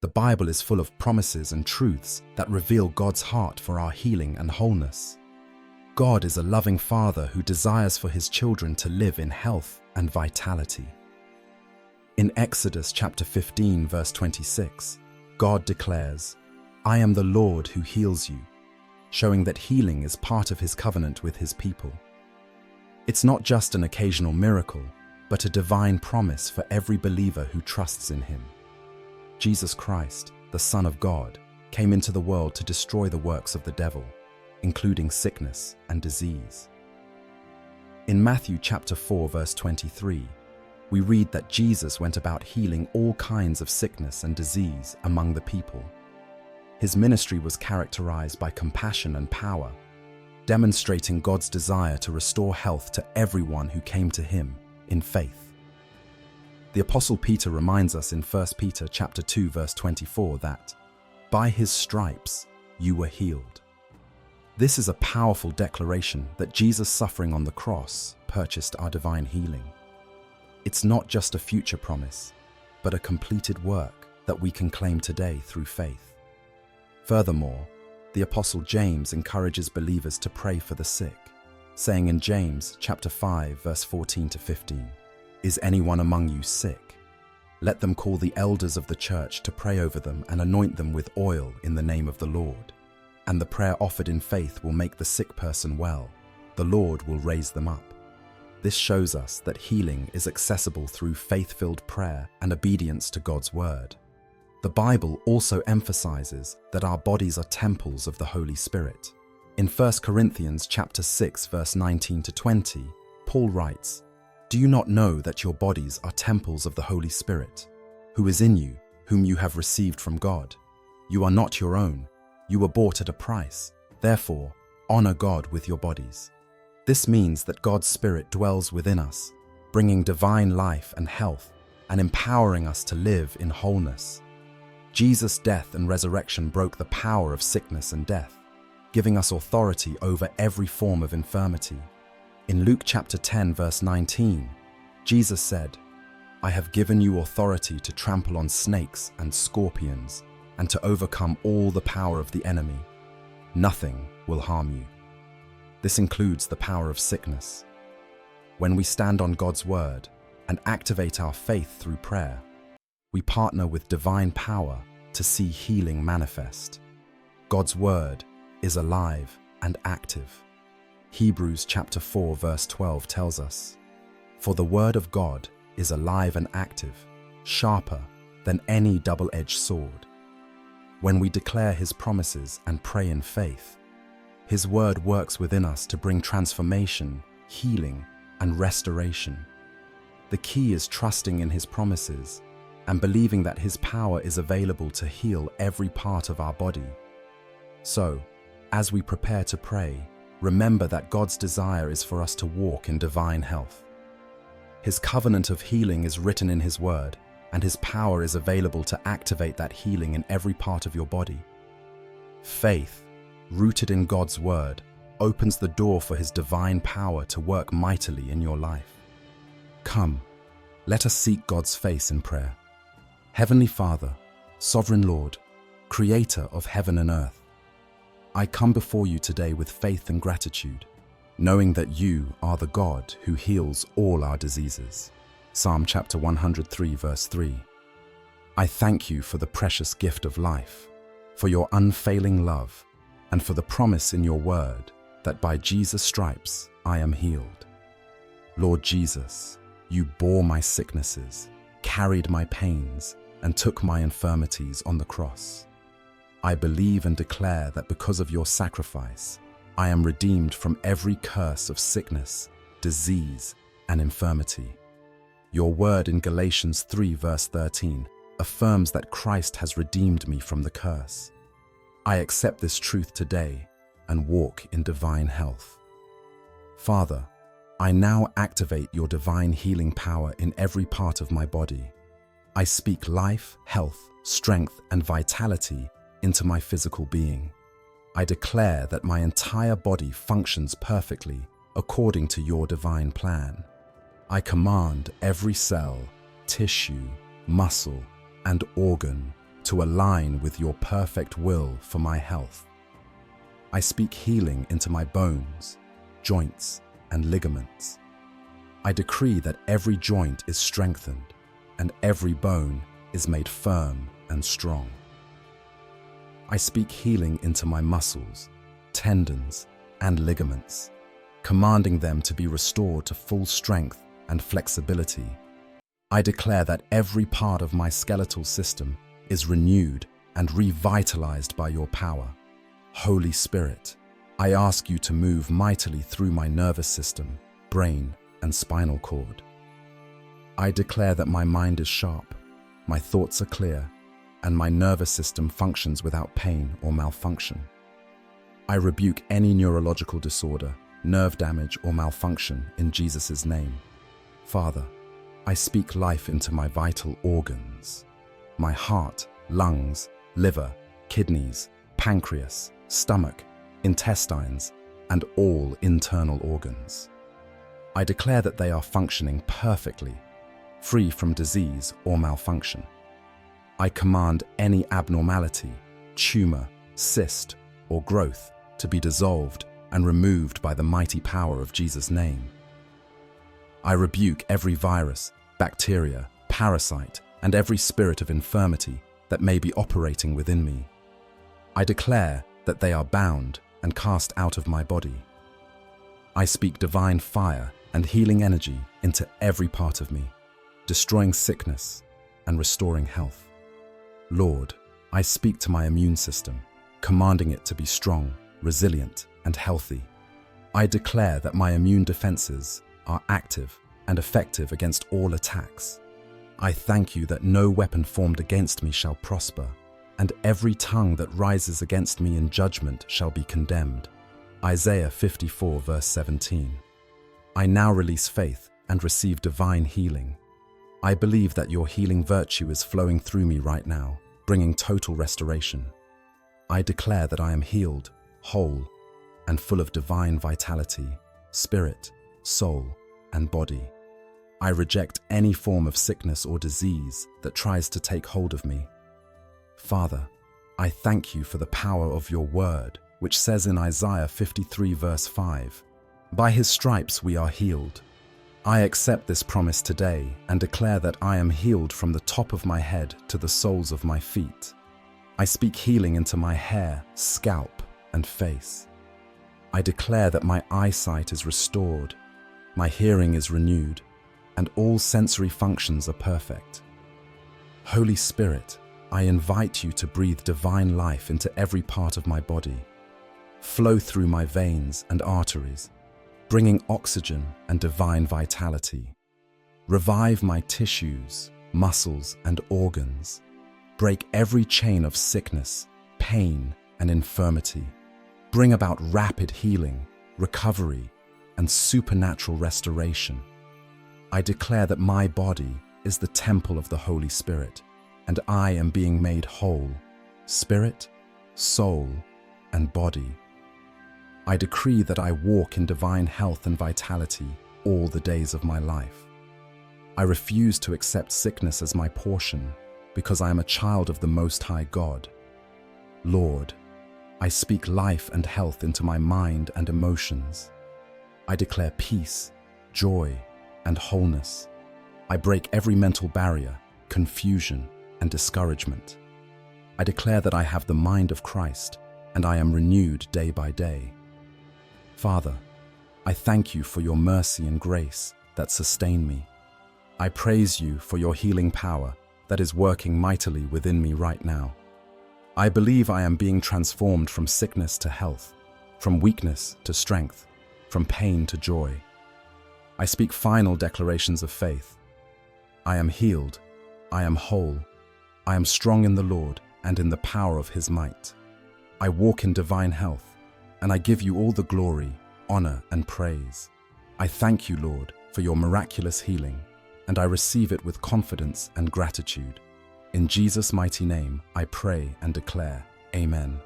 The Bible is full of promises and truths that reveal God's heart for our healing and wholeness. God is a loving Father who desires for His children to live in health and vitality. In Exodus chapter 15, verse 26, God declares, "I am the Lord who heals you," showing that healing is part of His covenant with His people. It's not just an occasional miracle, but a divine promise for every believer who trusts in Him. Jesus Christ, the Son of God, came into the world to destroy the works of the devil, including sickness and disease. In Matthew chapter 4, verse 23, we read that Jesus went about healing all kinds of sickness and disease among the people. His ministry was characterized by compassion and power, demonstrating God's desire to restore health to everyone who came to Him in faith. The Apostle Peter reminds us in 1 Peter chapter 2, verse 24 that, "By His stripes you were healed." This is a powerful declaration that Jesus' suffering on the cross purchased our divine healing. It's not just a future promise, but a completed work that we can claim today through faith. Furthermore, the Apostle James encourages believers to pray for the sick, saying in James chapter 5, verse 14 to 15, "Is anyone among you sick? Let them call the elders of the church to pray over them and anoint them with oil in the name of the Lord. And the prayer offered in faith will make the sick person well. The Lord will raise them up." This shows us that healing is accessible through faith-filled prayer and obedience to God's word. The Bible also emphasizes that our bodies are temples of the Holy Spirit. In 1 Corinthians chapter 6, verse 19 to 20, Paul writes, "Do you not know that your bodies are temples of the Holy Spirit, who is in you, whom you have received from God? You are not your own. You were bought at a price. Therefore, honor God with your bodies." This means that God's Spirit dwells within us, bringing divine life and health and empowering us to live in wholeness. Jesus' death and resurrection broke the power of sickness and death, giving us authority over every form of infirmity. In Luke chapter 10, verse 19, Jesus said, "I have given you authority to trample on snakes and scorpions and to overcome all the power of the enemy. Nothing will harm you." This includes the power of sickness. When we stand on God's word and activate our faith through prayer, we partner with divine power to see healing manifest. God's word is alive and active. Hebrews chapter 4, verse 12 tells us, "For the word of God is alive and active, sharper than any double-edged sword." When we declare His promises and pray in faith, His word works within us to bring transformation, healing, and restoration. The key is trusting in His promises and believing that His power is available to heal every part of our body. So, as we prepare to pray, remember that God's desire is for us to walk in divine health. His covenant of healing is written in His word, and His power is available to activate that healing in every part of your body. Faith, rooted in God's word, opens the door for His divine power to work mightily in your life. Come, let us seek God's face in prayer. Heavenly Father, Sovereign Lord, Creator of heaven and earth, I come before you today with faith and gratitude, knowing that you are the God who heals all our diseases. Psalm chapter 103, verse 3. I thank you for the precious gift of life, for your unfailing love, and for the promise in your word that by Jesus' stripes I am healed. Lord Jesus, you bore my sicknesses, carried my pains, and took my infirmities on the cross. I believe and declare that because of your sacrifice, I am redeemed from every curse of sickness, disease, and infirmity. Your word in Galatians 3, verse 13, affirms that Christ has redeemed me from the curse. I accept this truth today and walk in divine health. Father, I now activate your divine healing power in every part of my body. I speak life, health, strength, and vitality into my physical being. I declare that my entire body functions perfectly according to your divine plan. I command every cell, tissue, muscle, and organ to align with your perfect will for my health. I speak healing into my bones, joints, and ligaments. I decree that every joint is strengthened and every bone is made firm and strong. I speak healing into my muscles, tendons, and ligaments, commanding them to be restored to full strength and flexibility. I declare that every part of my skeletal system is renewed and revitalized by your power. Holy Spirit, I ask you to move mightily through my nervous system, brain, and spinal cord. I declare that my mind is sharp, my thoughts are clear, and my nervous system functions without pain or malfunction. I rebuke any neurological disorder, nerve damage, or malfunction in Jesus' name. Father, I speak life into my vital organs, my heart, lungs, liver, kidneys, pancreas, stomach, intestines, and all internal organs. I declare that they are functioning perfectly, free from disease or malfunction. I command any abnormality, tumor, cyst, or growth to be dissolved and removed by the mighty power of Jesus' name. I rebuke every virus, bacteria, parasite, and every spirit of infirmity that may be operating within me. I declare that they are bound and cast out of my body. I speak divine fire and healing energy into every part of me, destroying sickness and restoring health. Lord, I speak to my immune system, commanding it to be strong, resilient, and healthy. I declare that my immune defenses are active and effective against all attacks. I thank you that no weapon formed against me shall prosper, and every tongue that rises against me in judgment shall be condemned. Isaiah 54 verse 17. I now release faith and receive divine healing. I believe that your healing virtue is flowing through me right now, bringing total restoration. I declare that I am healed, whole, and full of divine vitality, spirit, soul, and body. I reject any form of sickness or disease that tries to take hold of me. Father, I thank you for the power of your word, which says in Isaiah 53 verse 5, "By his stripes we are healed." I accept this promise today and declare that I am healed from the top of my head to the soles of my feet. I speak healing into my hair, scalp, and face. I declare that my eyesight is restored, my hearing is renewed, and all sensory functions are perfect. Holy Spirit, I invite you to breathe divine life into every part of my body. Flow through my veins and arteries, bringing oxygen and divine vitality. Revive my tissues, muscles, and organs. Break every chain of sickness, pain, and infirmity. Bring about rapid healing, recovery, and supernatural restoration. I declare that my body is the temple of the Holy Spirit, and I am being made whole, spirit, soul, and body. I decree that I walk in divine health and vitality all the days of my life. I refuse to accept sickness as my portion because I am a child of the Most High God. Lord, I speak life and health into my mind and emotions. I declare peace, joy, and wholeness. I break every mental barrier, confusion, and discouragement. I declare that I have the mind of Christ and I am renewed day by day. Father, I thank you for your mercy and grace that sustain me. I praise you for your healing power that is working mightily within me right now. I believe I am being transformed from sickness to health, from weakness to strength, from pain to joy. I speak final declarations of faith. I am healed, I am whole, I am strong in the Lord and in the power of his might. I walk in divine health, and I give you all the glory, honor, and praise. I thank you, Lord, for your miraculous healing, and I receive it with confidence and gratitude. In Jesus' mighty name, I pray and declare, Amen.